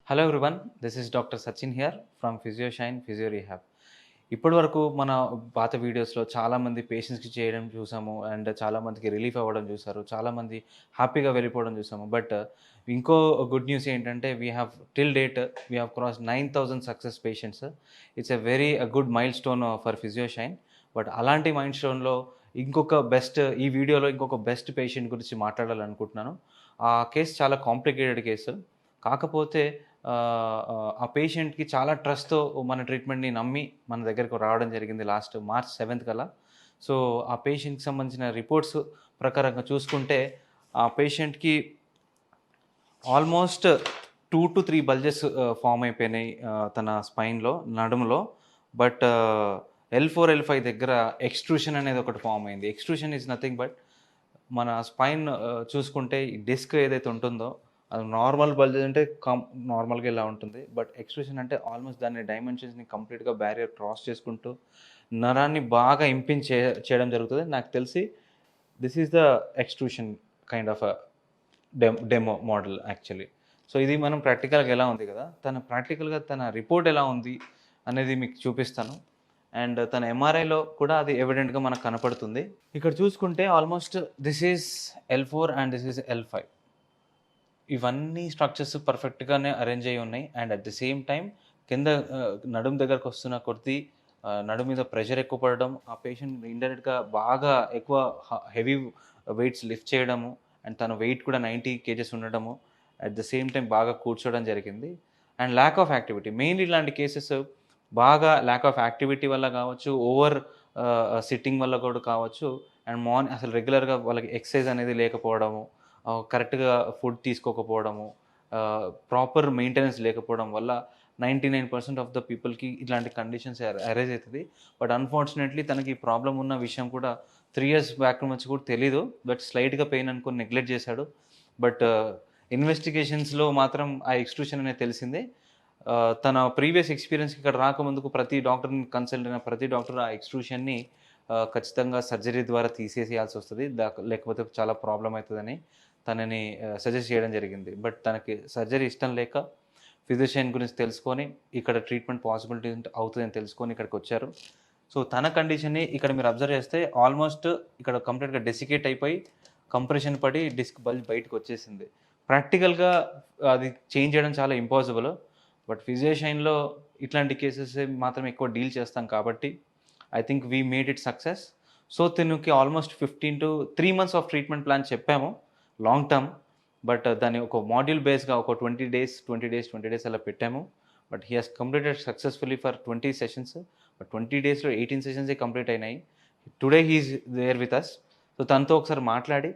Hello everyone, this is doctor Sachin here from Physioshine physio rehab. ఇప్పటి వరకు మన పాత వీడియోస్లో చాలామంది పేషెంట్స్కి చేయడం చూసాము అండ్ చాలామందికి రిలీఫ్ అవ్వడం చూసారు, చాలామంది హ్యాపీగా వెళ్ళిపోవడం చూసాము. బట్ ఇంకో గుడ్ న్యూస్ ఏంటంటే we have till date we have cross 9,000 success patients. It's a very good milestone for Physioshine. But అలాంటి మైల్ స్టోన్లో ఈ వీడియోలో ఇంకొక బెస్ట్ పేషెంట్ గురించి మాట్లాడాలనుకుంటున్నాను. ఆ కేసు చాలా కాంప్లికేటెడ్ కేసు. కాకపోతే ఆ పేషెంట్‌కి చాలా ట్రస్ట్‌తో మన ట్రీట్మెంట్‌ని నమ్మి మన దగ్గరకు రావడం జరిగింది లాస్ట్ మార్చ్ 7th కల్లా. సో, ఆ పేషెంట్‌కి సంబంధించిన రిపోర్ట్స్ ప్రకారంగా చూసుకుంటే ఆ పేషెంట్‌కి ఆల్మోస్ట్ 2-3 బల్జెస్ ఫార్మ్ అయిపోయినాయి తన స్పైన్‌లో, నడుములో. బట్ L4, L5 దగ్గర ఎక్స్‌ట్రూషన్ అనేది ఒకటి ఫార్మ్ అయింది. ఎక్స్‌ట్రూషన్ ఈజ్ నథింగ్ బట్ మన స్పైన్ చూసుకుంటే ఈ డిస్క్ ఏదైతే ఉంటుందో అది నార్మల్ బల్జెస్ అంటే నార్మల్‌గా ఇలా ఉంటుంది. బట్ ఎక్స్‌ట్రూషన్ అంటే ఆల్మోస్ట్ దాని డైమెన్షన్స్‌ని కంప్లీట్‌గా బ్యారియర్ క్రాస్ చేసుకుంటూ నరాన్ని బాగా చేయడం జరుగుతుంది. నాకు తెలిసి this is the extrusion kind of demo model actually. So, ఇది మనం ప్రాక్టికల్‌గా ఎలా ఉంది కదా! తన రిపోర్ట్ ఎలా ఉంది అనేది మీకు చూపిస్తాను. అండ్ తన ఎంఆర్ఐలో కూడా అది ఎవిడెంట్‌గా మనకు కనపడుతుంది. ఇక్కడ చూసుకుంటే almost this is L4 and this is L5. ఇవన్నీ స్ట్రక్చర్స్ పర్ఫెక్ట్‌గానే అరేంజ్ అయ్యి ఉన్నాయి. And at the same time కింద నడుము దగ్గరకు వస్తున్న కొద్దీ నడుము మీద ప్రెషర్ ఎక్కువ పడడం, ఆ పేషెంట్ ఇండైరెక్ట్‌గా బాగా ఎక్కువ హెవీ వెయిట్స్ లిఫ్ట్ చేయడము, అండ్ తన వెయిట్ కూడా 90 కేజెస్ ఉండడము, అట్ ద సేమ్ టైమ్ బాగా కూర్చోవడం జరిగింది. And lack of activity mainly ఇలాంటి కేసెస్ బాగా ల్యాక్ ఆఫ్ యాక్టివిటీ వల్ల కావచ్చు, ఓవర్ సిట్టింగ్ వల్ల కూడా కావచ్చు. అండ్ అసలు రెగ్యులర్‌గా వాళ్ళకి ఎక్సర్సైజ్ అనేది లేకపోవడము, కరెక్ట్‌గా ఫుడ్ తీసుకోకపోవడము, ప్రాపర్ మెయింటెనెన్స్ లేకపోవడం వల్ల 99% ఆఫ్ ద పీపుల్‌కి ఇట్లాంటి కండిషన్స్ అరైజ్ అవుతది. బట్ అన్‌ఫార్చునేట్‌లీ తనకి ఈ ప్రాబ్లమ్ ఉన్న విషయం కూడా 3 ఇయర్స్ బ్యాక్ నుంచి కూడా తెలీదు. బట్ స్లైట్‌గా పెయిన్ అనుకోని నెగ్లెక్ట్ చేశాడు. బట్ ఇన్వెస్టిగేషన్స్‌లో మాత్రం ఆ ఎక్స్‌ట్రూషన్ అనేది తెలిసింది. తన ప్రీవియస్ ఎక్స్‌పీరియన్స్‌కి ఇక్కడ రాకముందుకు ప్రతి డాక్టర్‌ని కన్సల్ట్ అయిన ప్రతి డాక్టర్ ఆ ఎక్స్‌ట్రూషన్‌ని ఖచ్చితంగా సర్జరీ ద్వారా తీసేసేయాల్సొస్తది. లేకపోతే చాలా ప్రాబ్లమ్ అయితదని తనని సజెస్ట్ చేయడం జరిగింది. బట్ తనకి సర్జరీ ఇష్టం లేక ఫిజిషియన్ గురించి తెలుసుకొని ఇక్కడ ట్రీట్మెంట్ పాసిబిలిటీ అవుతుందని తెలుసుకొని ఇక్కడికొచ్చారు. సో, తన కండిషన్‌ని ఇక్కడ మీరు అబ్జర్వ్ చేస్తే ఆల్మోస్ట్ ఇక్కడ కంప్లీట్‌గా డెసికేట్ అయిపోయి కంప్రెషన్ పడి డిస్క్ బల్జ్ బయటకొచ్చేసింది. ప్రాక్టికల్‌గా అది చేంజ్ చేయడం చాలా ఇంపాసిబుల్. బట్ ఫిజిషియన్‌లో ఇట్లాంటి కేసెస్ మాత్రం ఎక్కువ డీల్ చేస్తాం కాబట్టి I think we made it success. So, తనకి almost 3 months of treatment plan చెప్పాము లాంగ్ టర్మ్. బట్ దాన్ని ఒక మాడ్యూల్ బేస్‌గా ఒక 20 డేస్ అలా పెట్టాము. But he has completed successfully for 20 sessions. But 20 డేస్‌లో 18 సెషన్సే కంప్లీట్ అయినాయి. Today he is there with us. So, తనతో ఒకసారి మాట్లాడి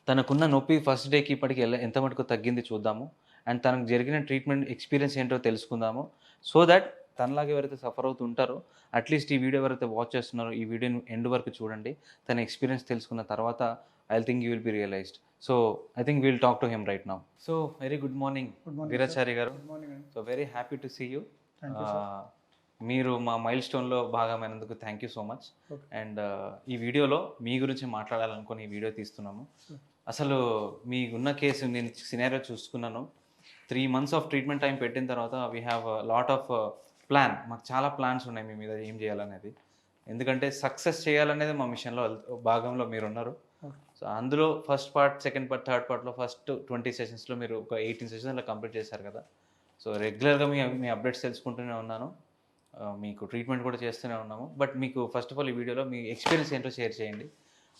తనకున్న నొప్పి ఫస్ట్ డేకి ఇప్పటికి ఎంత మటుకు తగ్గింది చూద్దాము. అండ్ తనకు జరిగిన ట్రీట్మెంట్ ఎక్స్‌పీరియన్స్ ఏంటో తెలుసుకుందాము. సో దట్ తనలాగా ఎవరైతే సఫర్ అవుతూ ఉంటారో అట్‌లీస్ట్ ఈ వీడియో ఎవరైతే వాచ్ చేస్తున్నారో ఈ వీడియోని ఎండ్ వరకు చూడండి. తన ఎక్స్‌పీరియన్స్ తెలుసుకున్న తర్వాత I think you will be realized. So, I think we'll talk to him right now. So, very good morning Veerachari garu. Good morning అండి. So, very happy to see you. Thank you sir. మీరు మా మైల్ స్టోన్‌లో భాగమైనందుకు thank you so much. Okay. And ఈ వీడియోలో మీ గురించి మాట్లాడాలనుకుని ఈ వీడియో తీస్తున్నాము. అసలు మీకున్న కేసు నేను సినారియో చూసుకున్నాను. 3 మంత్స్ ఆఫ్ ట్రీట్మెంట్ టైం పెట్టిన తర్వాత we have lot of plan. మాకు చాలా ప్లాన్స్ ఉన్నాయి మీ మీద ఏం చేయాలనేది. ఎందుకంటే సక్సెస్ చేయాలనేది మా మిషన్‌లో భాగంలో మీరున్నారు. ఓకే. సో, అందులో first part, second part, third పార్ట్‌లో ఫస్ట్ 20 సెషన్స్‌లో మీరు ఒక 18 సెషన్స్ అలా కంప్లీట్ చేశారు కదా! సో, రెగ్యులర్‌గా మీ అప్డేట్స్ తెలుసుకుంటూనే ఉన్నాను. మీకు ట్రీట్మెంట్ కూడా చేస్తూనే ఉన్నాము. బట్ మీకు ఫస్ట్ ఆఫ్ ఆల్ ఈ వీడియోలో మీ ఎక్స్‌పీరియన్స్ ఏంటో షేర్ చేయండి.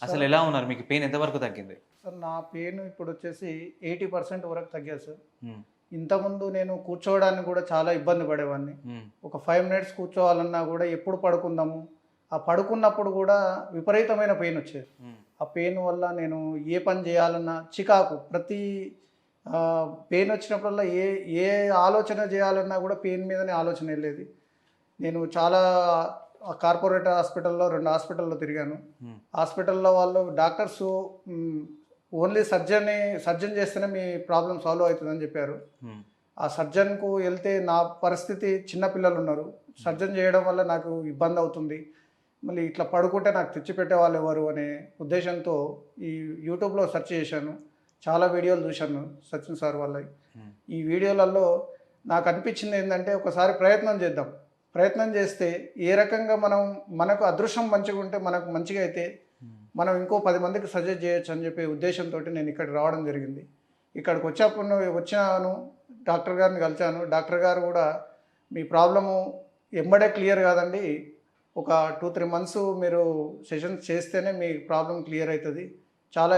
అసలు ఎలా ఉన్నారు? మీకు పెయిన్ ఎంత వరకు తగ్గింది? సార్ నా పెయిన్ ఇప్పుడు వచ్చేసి 80% వరకు తగ్గారు సార్. హ్మ్. ఇంతకుముందు నేను కూర్చోవడానికి కూడా చాలా ఇబ్బంది పడేవాడిని. హ్మ్. ఒక 5 మినిట్స్ కూర్చోవాలన్నా కూడా ఎప్పుడు పడుకుందాము, ఆ పడుకున్నప్పుడు కూడా విపరీతమైన పెయిన్ వచ్చేది. హ్మ్. ఆ పెయిన్ వల్ల నేను ఏ పని చేయాలన్నా చికాకు. ప్రతి పెయిన్ వచ్చినప్పుడల్లా ఏ ఏ ఆలోచన చేయాలన్నా కూడా పెయిన్ మీదనే ఆలోచన వెళ్ళేది. నేను చాలా కార్పొరేట్ హాస్పిటల్లో 2 హాస్పిటల్లో తిరిగాను. హ్మ్. హాస్పిటల్లో వాళ్ళు డాక్టర్సు ఓన్లీ సర్జన్ చేస్తేనే మీ ప్రాబ్లమ్ సాల్వ్ అవుతుందని చెప్పారు. హ్మ్. ఆ సర్జన్‌కు వెళ్తే నా పరిస్థితి చిన్న పిల్లలున్నారు. సర్జన్ చేయడం వల్ల నాకు ఇబ్బంది అవుతుంది. మళ్ళీ ఇట్లా పడుకుంటే నాకు తెచ్చిపెట్టేవాళ్ళు ఎవరు అనే ఉద్దేశంతో ఈ యూట్యూబ్‌లో సెర్చ్ చేశాను. చాలా వీడియోలు చూశాను సచిన్ సార్ వల్ల. ఈ వీడియోలలో నాకు అనిపించింది ఏంటంటే ఒకసారి ప్రయత్నం చేద్దాం. ప్రయత్నం చేస్తే ఏ రకంగా మనకు అదృష్టం మంచిగా ఉంటే, మనకు మంచిగా అయితే మనం ఇంకో 10 మందికి సజెస్ట్ చేయొచ్చు అని చెప్పే ఉద్దేశంతో నేను ఇక్కడికి రావడం జరిగింది. ఇక్కడికి వచ్చాను, డాక్టర్ గారిని కలిశాను. డాక్టర్ గారు కూడా మీ ప్రాబ్లము ఎంబడే క్లియర్ కాదండి, ఒక 2-3 మంత్స్ మీరు సెషన్స్ చేస్తేనే మీ ప్రాబ్లం క్లియర్ అవుతుంది, చాలా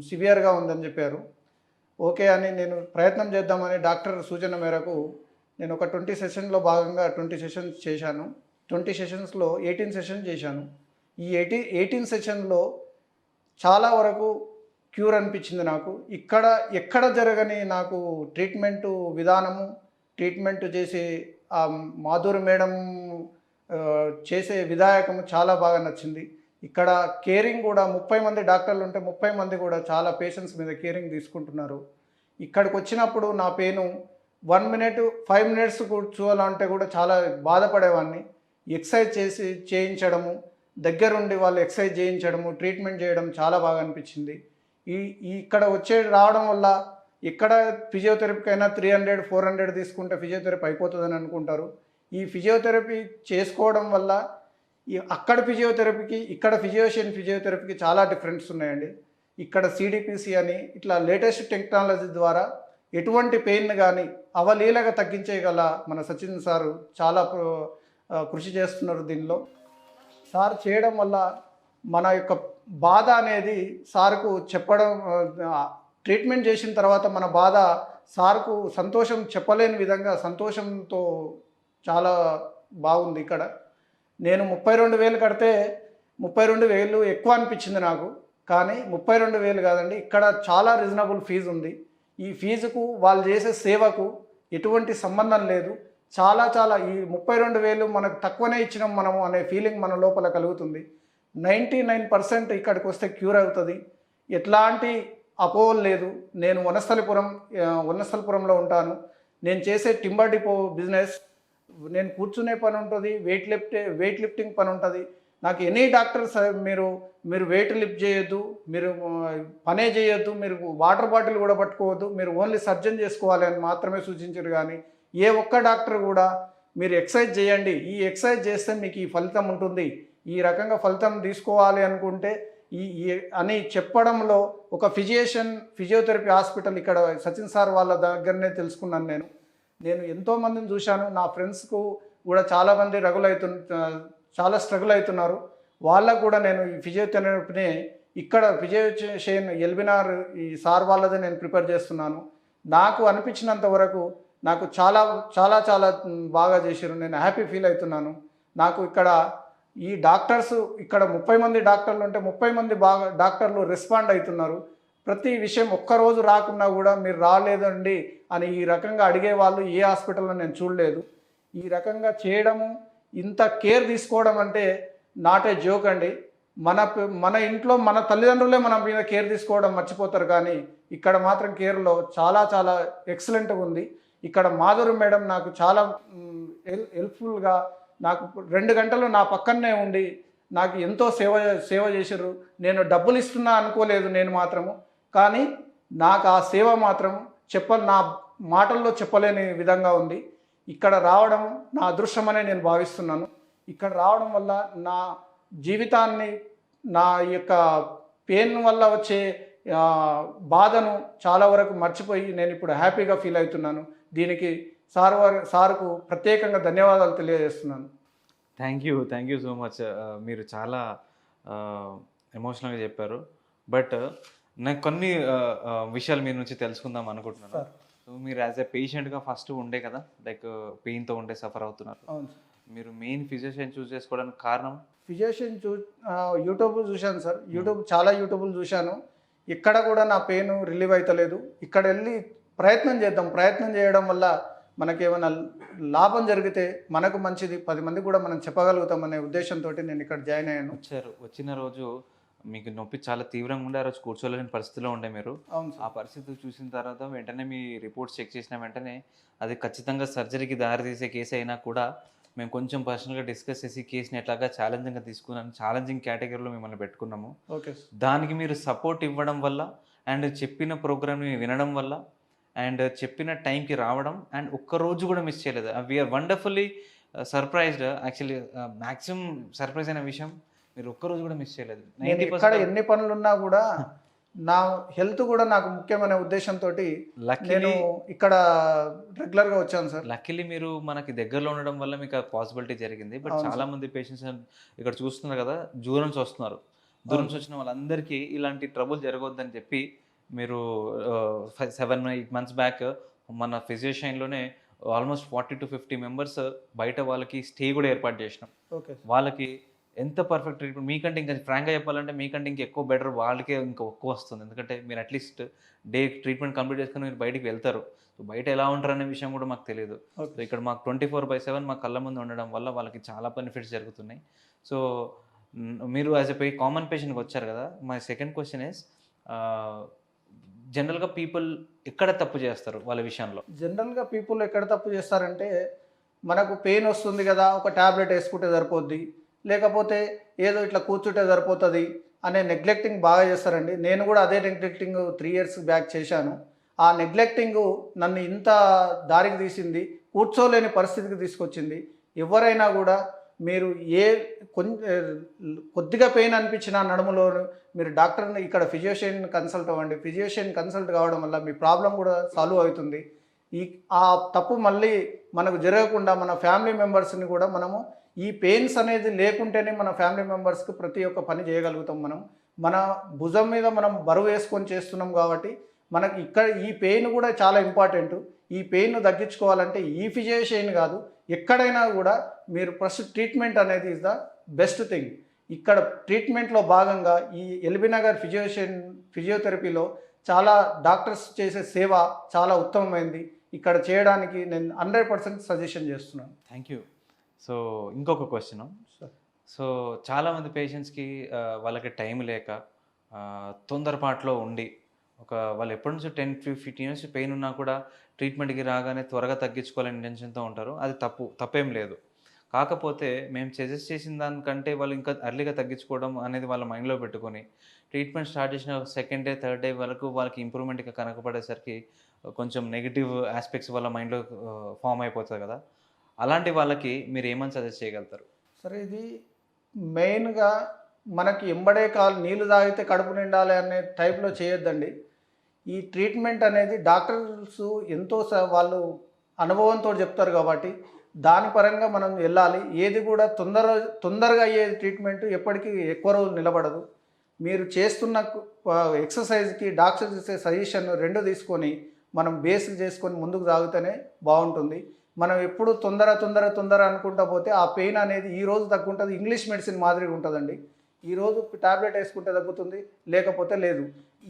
సివియర్గా ఉందని చెప్పారు. ఓకే అని నేను ప్రయత్నం చేద్దామని డాక్టర్ సూచన మేరకు నేను ఒక 20 సెషన్లో భాగంగా 20 సెషన్స్ చేశాను. 20 సెషన్స్లో 18 సెషన్స్ చేశాను. ఈ 18 సెషన్లో చాలా వరకు క్యూర్ అనిపించింది నాకు. ఎక్కడ జరగని నాకు ట్రీట్మెంటు విధానము, ట్రీట్మెంట్ చేసే మాధురి మేడం చేసే విధాయకము చాలా బాగా నచ్చింది. ఇక్కడ కేరింగ్ కూడా 30 మంది డాక్టర్లు ఉంటే 30 మంది కూడా చాలా పేషెంట్స్ మీద కేరింగ్ తీసుకుంటున్నారు. ఇక్కడికి వచ్చినప్పుడు నా పెయిన్ 1 మినిట్ 5 మినిట్స్ కూర్చోవాలంటే కూడా చాలా బాధపడేవాడిని. ఎక్సర్సైజ్ చేయించడము, దగ్గరుండి వాళ్ళు ఎక్సర్సైజ్ చేయించడము, ట్రీట్మెంట్ చేయడం చాలా బాగా అనిపించింది. ఇక్కడ రావడం వల్ల ఇక్కడ ఫిజియోథెరపీకైనా 300-400 తీసుకుంటే ఫిజియోథెరపీ అయిపోతుందని అనుకుంటారు. ఈ ఫిజియోథెరపీ చేసుకోవడం వల్ల అక్కడ ఫిజియోథెరపీకి ఇక్కడ ఫిజియోథెరపీకి చాలా డిఫరెన్స్ ఉన్నాయండి. ఇక్కడ సిడిపిసి అని ఇట్లా లేటెస్ట్ టెక్నాలజీ ద్వారా ఎటువంటి పెయిన్ కానీ అవలీలగా తగ్గించేయగల మన సచిన్ సారు చాలా కృషి చేస్తున్నారు దీనిలో. సార్ చేయడం వల్ల మన యొక్క బాధ అనేది సార్కు చెప్పడం, ట్రీట్మెంట్ చేసిన తర్వాత మన బాధ సార్కు సంతోషం చెప్పలేని విధంగా సంతోషంతో చాలా బాగుంది. ఇక్కడ నేను 32,000 కడితే 32,000 ఎక్కువ అనిపించింది నాకు. కానీ 32,000 కాదండి, ఇక్కడ చాలా రీజనబుల్ ఫీజు ఉంది. ఈ ఫీజుకు వాళ్ళు చేసే సేవకు ఎటువంటి సంబంధం లేదు. చాలా ఈ 32,000 మనకు తక్కువనే ఇచ్చినాం మనము అనే ఫీలింగ్ మన లోపల కలుగుతుంది. 99% ఇక్కడికి వస్తే క్యూర్ అవుతుంది. ఎట్లాంటి అపోహలు లేదు. నేను వనస్థలిపురంలో ఉంటాను. నేను చేసే టింబర్ డిపో బిజినెస్, నేను కూర్చునే పని ఉంటుంది, వెయిట్ లిఫ్టింగ్ పని ఉంటుంది. నాకు ఎనీ డాక్టర్స్ మీరు వెయిట్ లిఫ్ట్ చేయొద్దు, మీరు పనే చేయొద్దు, మీరు వాటర్ బాటిల్ కూడా పట్టుకోవద్దు, మీరు ఓన్లీ సర్జన్ చేసుకోవాలి అని మాత్రమే సూచించారు. కానీ ఏ ఒక్క డాక్టర్ కూడా మీరు ఎక్సర్సైజ్ చేయండి, ఈ ఎక్సర్సైజ్ చేస్తే మీకు ఈ ఫలితం ఉంటుంది, ఈ రకంగా ఫలితం తీసుకోవాలి అనుకుంటే అని చెప్పడంలో ఒక ఫిజియోథెరపీ హాస్పిటల్ ఇక్కడ సచిన్ సార్ వాళ్ళ దగ్గరనే తెలుసుకున్నాను. నేను ఎంతోమందిని చూశాను. నా ఫ్రెండ్స్కు కూడా చాలామంది చాలా స్ట్రగుల్ అవుతున్నారు. వాళ్ళకు కూడా నేను ఈ ఫిజియోథెరపీని ఇక్కడ ఫిజియోషియన్ ఎల్బినార్ ఈ సార్ వాళ్ళదే నేను ప్రిపేర్ చేస్తున్నాను. నాకు అనిపించినంత వరకు నాకు చాలా బాగా చేశారు. నేను హ్యాపీ ఫీల్ అవుతున్నాను. నాకు ఇక్కడ ఈ డాక్టర్స్ ఇక్కడ 30 మంది డాక్టర్లు ఉంటే 30 మంది బాగా డాక్టర్లు రెస్పాండ్ అవుతున్నారు. ప్రతి విషయం ఒక్కరోజు రాకున్నా కూడా మీరు రాలేదండి అని ఈ రకంగా అడిగే వాళ్ళు ఏ హాస్పిటల్లో నేను చూడలేదు. ఈ రకంగా చేయడము, ఇంత కేర్ తీసుకోవడం అంటే నాట్ ఏ జోక్ అండి. మన ఇంట్లో మన తల్లిదండ్రులే మన మీద కేర్ తీసుకోవడం మర్చిపోతారు. కానీ ఇక్కడ మాత్రం కేర్లో చాలా ఎక్సలెంట్గా ఉంది. ఇక్కడ మాధురి మేడం నాకు చాలా హెల్ప్ఫుల్గా, నాకు 2 గంటలు నా పక్కనే ఉండి నాకు ఎంతో సేవ చేశారు. నేను డబ్బులు ఇస్తున్నా అనుకోలేదు నేను మాత్రము. కానీ నాకు ఆ సేవ మాత్రం నా మాటల్లో చెప్పలేని విధంగా ఉంది. ఇక్కడ రావడం నా అదృష్టమనే నేను భావిస్తున్నాను. ఇక్కడ రావడం వల్ల నా జీవితాన్ని, నా యొక్క పెయిన్ వల్ల వచ్చే బాధను చాలా వరకు మర్చిపోయి నేను ఇప్పుడు హ్యాపీగా ఫీల్ అవుతున్నాను. దీనికి సార్కు ప్రత్యేకంగా ధన్యవాదాలు తెలియజేస్తున్నాను. Thank you so much. మీరు చాలా ఎమోషనల్గా చెప్పారు. బట్ నాకు కొన్ని విషయాలు మీ నుంచి తెలుసుకుందాం అనుకుంటున్నాను. సో మీరు యాజ్ ఎ పేషెంట్గా ఫస్ట్ ఉండే కదా, లైక్ పెయిన్తో ఉండే సఫర్ అవుతున్నారు. మీరు మెయిన్ ఫిజిషియన్ చూస్ చేసుకోవడానికి కారణం? ఫిజిషియన్ యూట్యూబ్ చూశాను సార్. చాలా యూట్యూబ్లు చూశాను. ఇక్కడ కూడా నా పెయిన్ రిలీవ్ అవుతలేదు. ఇక్కడ వెళ్ళి ప్రయత్నం చేయడం వల్ల మనకేమైనా లాభం జరిగితే మనకు మంచిది, 10 మంది కూడా మనం చెప్పగలుగుతాం అనే ఉద్దేశంతో నేను ఇక్కడ జాయిన్ అయ్యాను. వచ్చిన రోజు మీకు నొప్పి చాలా తీవ్రంగా ఉండే, ఆ రోజు కూర్చోలేని పరిస్థితిలో ఉండే మీరు. ఆ పరిస్థితి చూసిన తర్వాత వెంటనే మీ రిపోర్ట్స్ చెక్ చేసిన వెంటనే అది ఖచ్చితంగా సర్జరీకి దారితీసే కేసు అయినా కూడా మేము కొంచెం పర్సనల్గా డిస్కస్ చేసి కేసుని ఎట్లాగా ఛాలెంజింగ్గా తీసుకున్నాను. ఛాలెంజింగ్ కేటగిరీలో మిమ్మల్ని పెట్టుకున్నాము. ఓకే. దానికి మీరు సపోర్ట్ ఇవ్వడం వల్ల అండ్ చెప్పిన ప్రోగ్రామ్‌ని వినడం వల్ల, అండ్ చెప్పిన టైంకి రావడం, అండ్ ఒక్కరోజు కూడా మిస్ చేయలేదు. We are wonderfully surprised actually. Maximum surprise అయిన విషయం, మీరు ఒక్కరోజు కూడా మిస్ చేయలేదు. నేను ఎక్కడ 90% ఎన్ని పనులున్నా కూడా నా హెల్త్ కూడా నాకు ముఖ్యమైన ఉద్దేశంతోటి నేను లక్కీలీ ఇక్కడ రెగ్యులర్గా వచ్చాను సార్. లక్కీలీ మీరు మనకి దగ్గరలో ఉండడం వల్ల మీకు ఆ పాసిబిలిటీ జరిగింది. బట్ అవును చాలా సార్. మంది పేషెంట్స్ ఇక్కడ చూస్తున్నారు కదా! దూరం నుంచి వస్తున్నారు. దూరం అవును నుంచి వచ్చిన వాళ్ళందరికీ ఇలాంటి ట్రబుల్ జరగొద్దని చెప్పి మీరు 7, 8 మంత్స్ బ్యాక్ మన ఫిజిషియన్‌లోనే ఆల్మోస్ట్ 40-50 మెంబర్స్ బయట వాళ్ళకి స్టే కూడా ఏర్పాటు చేసినాం. ఓకే. వాళ్ళకి ఎంత పర్ఫెక్ట్ ట్రీట్మెంట్, మీకంటే ఇంకా ఫ్రాంక్‌గా చెప్పాలంటే మీకంటే ఇంకా ఎక్కువ బెటర్ వాళ్ళకే ఇంకా ఎక్కువ వస్తుంది. ఎందుకంటే మీరు అట్‌లీస్ట్ డే ట్రీట్మెంట్ కంప్లీట్ చేసుకొని మీరు బయటికి వెళ్తారు. సో బయట ఎలా ఉంటారనే విషయం కూడా మాకు తెలీదు. So okay. ఇక్కడ మాకు 24/7 మా కళ్ళ ముందు ఉండడం వల్ల వాళ్ళకి చాలా బెనిఫిట్స్ జరుగుతున్నాయి. సో మీరు యాజ్ ఎ కామన్ పేషెంట్‌గా వచ్చారు కదా! మై సెకండ్ క్వెషన్ ఈస్ జనరల్‌గా పీపుల్ ఎక్కడ తప్పు చేస్తారు వాళ్ళ విషయంలో? జనరల్గా పీపుల్ ఎక్కడ తప్పు చేస్తారంటే, మనకు పెయిన్ వస్తుంది కదా, ఒక ట్యాబ్లెట్ వేసుకుంటే సరిపోద్ది, లేకపోతే ఏదో ఇట్లా కూర్చుంటే సరిపోతుంది అనే నెగ్లెక్టింగ్ బాగా చేస్తారండి. నేను కూడా అదే నెగ్లెక్టింగ్ 3 ఇయర్స్ బ్యాక్ చేశాను. ఆ నెగ్లెక్టింగ్ నన్ను ఇంత దారికి తీసింది, కూర్చోలేని పరిస్థితికి తీసుకొచ్చింది. ఎవరైనా కూడా మీరు ఏ కొద్దిగా పెయిన్ అనిపించిన నడుములో మీరు డాక్టర్ని ఇక్కడ ఫిజిషియన్ కన్సల్ట్ అవ్వండి. ఫిజిషియన్ కన్సల్ట్ కావడం వల్ల మీ ప్రాబ్లం కూడా సాల్వ్ అవుతుంది. ఈ ఆ తప్పు మళ్ళీ మనకు జరగకుండా మన ఫ్యామిలీ మెంబర్స్ని కూడా మనము ఈ పెయిన్స్ అనేది లేకుంటేనే మన ఫ్యామిలీ మెంబర్స్కి ప్రతి ఒక్క పని చేయగలుగుతాం. మన భుజం మీద మనం బరువు వేసుకొని చేస్తున్నాం కాబట్టి మనకి ఇక్కడ ఈ పెయిన్ కూడా చాలా ఇంపార్టెంట్. ఈ పెయిన్ను తగ్గించుకోవాలంటే ఈ ఫిజిషియన్ కాదు, ఎక్కడైనా కూడా మీరు ఫస్ట్ ట్రీట్మెంట్ అనేది ఇస్ ద బెస్ట్ థింగ్. ఇక్కడ ట్రీట్మెంట్లో భాగంగా ఈ ఎల్బీ నగర్ ఫిజియోథెరపీలో చాలా డాక్టర్స్ చేసే సేవ చాలా ఉత్తమమైంది. ఇక్కడ చేయడానికి నేను 100% సజెషన్ చేస్తున్నాను. Thank you. సో ఇంకొక క్వెషను. సార్. సో చాలామంది పేషెంట్స్‌కి వాళ్ళకి టైం లేక తొందరపాటులో ఉండి వాళ్ళు ఎప్పటి నుంచో 10-15 ఇయర్స్ పెయిన్ ఉన్నా కూడా ట్రీట్మెంట్‌కి రాగానే త్వరగా తగ్గించుకోవాలనే ఇంటెన్షన్‌తో ఉంటారు. అది తప్పేం లేదు. కాకపోతే మేము సజెస్ట్ చేసిన దానికంటే వాళ్ళు ఇంకా ఎర్లీగా తగ్గించుకోవడం అనేది వాళ్ళ మైండ్‌లో పెట్టుకొని ట్రీట్మెంట్ స్టార్ట్ చేసిన సెకండ్ డే, థర్డ్ డే వరకు వాళ్ళకి ఇంప్రూవ్‌మెంట్ ఇక కనపడేసరికి కొంచెం నెగెటివ్ యాస్పెక్ట్స్ వాళ్ళ మైండ్‌లో ఫార్మ్ అయిపోతది కదా! అలాంటి వాళ్ళకి మీరు ఏమని సజెస్ట్ చేయగలుగుతారు? సరే, ఇది మెయిన్గా మనకి ఎంబడే నీళ్ళు తాగితే కడుపు నిండాలి అనే టైప్లో చేయొద్దండి. ఈ ట్రీట్మెంట్ అనేది డాక్టర్స్ ఎంతో వాళ్ళు అనుభవంతో చెప్తారు కాబట్టి దాని పరంగా మనం వెళ్ళాలి. ఏది కూడా తొందరగా అయ్యే ట్రీట్మెంట్ ఎప్పటికీ ఎక్కువ రోజులు నిలబడదు. మీరు చేస్తున్న ఎక్సర్సైజ్కి డాక్టర్ ఇచ్చే సజెషన్ 2 తీసుకొని మనం బేస్ చేసుకొని ముందుకు సాగితేనే బాగుంటుంది. మనం ఎప్పుడు తొందర అనుకుంటా పోతే ఆ పెయిన్ అనేది ఈ రోజు తగ్గుంటుంది. ఇంగ్లీష్ మెడిసిన్ మాదిరిగా ఉంటుందండి. ఈరోజు టాబ్లెట్ వేసుకుంటే తగ్గుతుంది, లేకపోతే లేదు.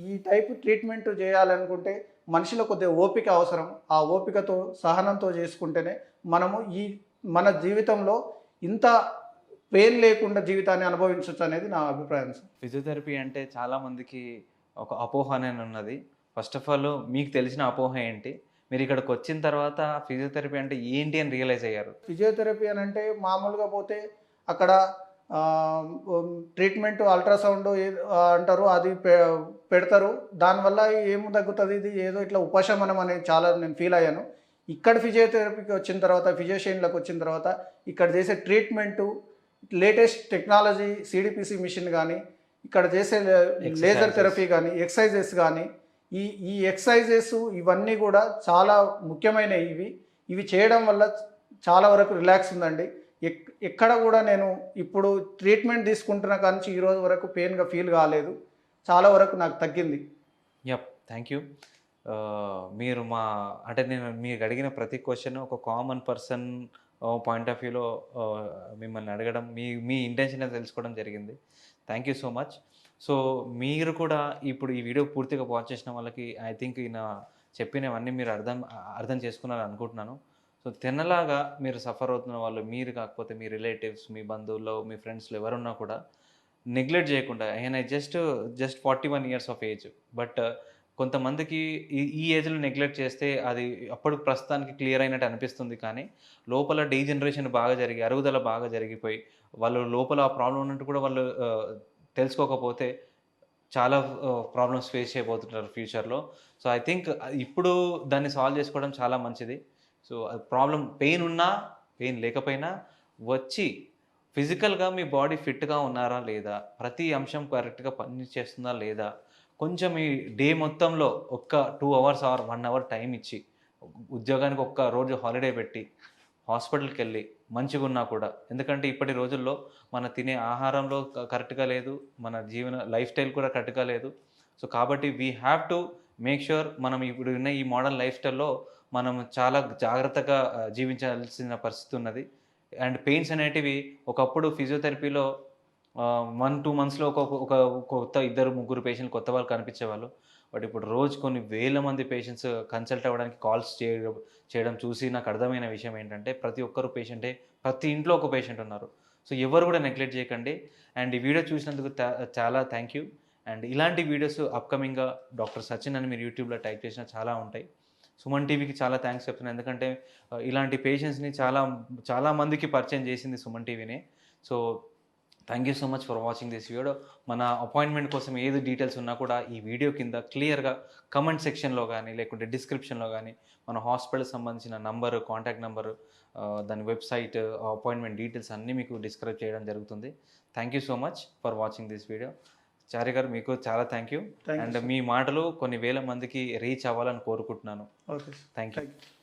ఈ టైప్ ట్రీట్మెంట్ చేయాలనుకుంటే మనిషిలో కొద్దిగా ఓపిక అవసరం. ఆ ఓపికతో సహనంతో చేసుకుంటేనే మనము మన జీవితంలో ఇంత పెయిన్ లేకుండా జీవితాన్ని అనుభవించవచ్చు అనేది నా అభిప్రాయం సార్. ఫిజియోథెరపీ అంటే చాలామందికి ఒక అపోహ అనేది ఉన్నది. ఫస్ట్ ఆఫ్ ఆల్ మీకు తెలిసిన అపోహ ఏంటి? మీరు ఇక్కడికి వచ్చిన తర్వాత ఫిజియోథెరపీ అంటే ఏంటి అని రియలైజ్ అయ్యారు? ఫిజియోథెరపీ అని అంటే మామూలుగా పోతే అక్కడ ట్రీట్మెంట్ అల్ట్రాసౌండ్ అంటారు, అది పెడతారు. దానివల్ల ఏమి తగ్గుతుంది, ఇది ఏదో ఇట్లా ఉపశమనం అనేది చాలా నేను ఫీల్ అయ్యాను. ఇక్కడ ఫిజియోథెరపీకి వచ్చిన తర్వాత, ఫిజిషియన్లకు వచ్చిన తర్వాత ఇక్కడ చేసే ట్రీట్మెంటు లేటెస్ట్ టెక్నాలజీ, సిడిపిసి మిషన్ కానీ, ఇక్కడ చేసే లేజర్ థెరపీ కానీ, ఎక్సర్సైజెస్ కానీ, ఈ ఎక్సర్సైజెస్ ఇవన్నీ కూడా చాలా ముఖ్యమైనవి. ఇవి చేయడం వల్ల చాలా వరకు రిలాక్స్ ఉందండి. ఎక్కడ కూడా నేను ఇప్పుడు ట్రీట్మెంట్ తీసుకుంటున్న కానీ ఈ రోజు వరకు పెయిన్గా ఫీల్ కాలేదు. చాలా వరకు నాకు తగ్గింది. Thank you. మీరు అంటే నేను మీకు అడిగిన ప్రతి క్వశ్చన్ ఒక కామన్ పర్సన్ పాయింట్ ఆఫ్ వ్యూలో మిమ్మల్ని అడగడం, మీ ఇంటెన్షన్ తెలుసుకోవడం జరిగింది. Thank you so much. So మీరు కూడా ఇప్పుడు ఈ వీడియో పూర్తిగా వాచ్ చేసిన వాళ్ళకి ఐ థింక్ ఈయన చెప్పినవన్నీ మీరు అర్థం చేసుకున్నారని అనుకుంటున్నాను. సో తిన్నలాగా మీరు సఫర్ అవుతున్న వాళ్ళు మీరు కాకపోతే మీ రిలేటివ్స్, మీ బంధువుల్లో, మీ ఫ్రెండ్స్లో ఎవరున్నా కూడా నెగ్లెక్ట్ చేయకుండా, ఆయన just 41 years of age, but కొంతమందికి ఈ ఏజ్లో నెగ్లెక్ట్ చేస్తే అది అప్పుడు ప్రస్తుతానికి క్లియర్ అయినట్టు అనిపిస్తుంది. కానీ లోపల డీజనరేషన్ బాగా జరిగి, అరుగుదల బాగా జరిగిపోయి వాళ్ళు లోపల ఆ ప్రాబ్లం ఉన్నట్టు కూడా వాళ్ళు తెలుసుకోకపోతే చాలా ప్రాబ్లమ్స్ ఫేస్ చేయబోతుంటారు ఫ్యూచర్లో. సో ఐ థింక్ ఇప్పుడు దాన్ని సాల్వ్ చేసుకోవడం చాలా మంచిది. సో ప్రాబ్లమ్ పెయిన్ ఉన్నా, పెయిన్ లేకపోయినా వచ్చి ఫిజికల్‌గా మీ బాడీ ఫిట్‌గా ఉన్నారా లేదా? ప్రతి అంశం కరెక్ట్‌గా పని చేస్తుందా లేదా? కొంచెం ఈ డే మొత్తంలో ఒక్క 2 అవర్స్ ఆర్ 1 అవర్ టైం ఇచ్చి, ఉద్యోగానికి ఒక్క రోజు హాలిడే పెట్టి, హాస్పిటల్‌కెళ్ళి మంచిగున్నా కూడా ఎందుకంటే ఇప్పటి రోజుల్లో మన తినే ఆహారంలో కరెక్ట్‌గా లేదు. మన జీవన లైఫ్ స్టైల్ కూడా కరెక్ట్‌గా లేదు. సో, కాబట్టి we have to make sure మనం ఇప్పుడు ఉన్న ఈ మోడర్న్ లైఫ్ స్టైల్‌లో మనం చాలా జాగ్రత్తగా జీవించాల్సిన పరిస్థితి ఉన్నది. అండ్ పెయిన్స్ అనేటివి ఒకప్పుడు ఫిజియోథెరపీలో 1, 2 మంత్స్‌లో ఒక ఒక కొత్త ఇద్దరు, ముగ్గురు పేషెంట్లు కొత్త వాళ్ళు కనిపించేవాళ్ళు. బట్ ఇప్పుడు రోజు కొన్ని వేల మంది పేషెంట్స్ కన్సల్ట్ అవ్వడానికి కాల్స్ చేయడం చూసి నాకు అర్థమైన విషయం ఏంటంటే, ప్రతి ఒక్కరు పేషెంటే. ప్రతి ఇంట్లో ఒక పేషెంట్ ఉన్నారు. సో, ఎవరు కూడా నెగ్లెక్ట్ చేయకండి. అండ్ ఈ వీడియో చూసినందుకు చాలా థ్యాంక్ యూ. అండ్ ఇలాంటి వీడియోస్ అప్‌కమింగ్‌గా డాక్టర్ సచిన్ అని మీరు యూట్యూబ్‌లో టైప్ చేసినా చాలా ఉంటాయి. సుమన్ టీవీకి చాలా థాంక్స్ చెప్తున్నాను. ఎందుకంటే ఇలాంటి పేషెంట్స్‌ని చాలా చాలా మందికి పరిచయం చేసింది సుమన్ టీవీనే. So, thank you so much for watching this video. మన అపాయింట్మెంట్ కోసం ఏది డీటెయిల్స్ ఉన్నా కూడా ఈ వీడియో కింద క్లియర్‌గా కామెంట్ సెక్షన్‌లో గానీ, లేకుంటే డిస్క్రిప్షన్‌లో గానీ మన హాస్పిటల్‌కి సంబంధించిన నంబరు, కాంటాక్ట్ నంబరు, దాని వెబ్‌సైట్, అపాయింట్మెంట్ డీటెయిల్స్ అన్నీ మీకు డిస్క్రైబ్ చేయడం జరుగుతుంది. Thank you so much for watching this video. Chari garu మీకు చాలా thank you. Thank you and sir. మీ మాటలు కొన్ని వేల మందికి రీచ్ అవ్వాలని కోరుకుంటున్నాను. Okay sir. Thank you. Thank you.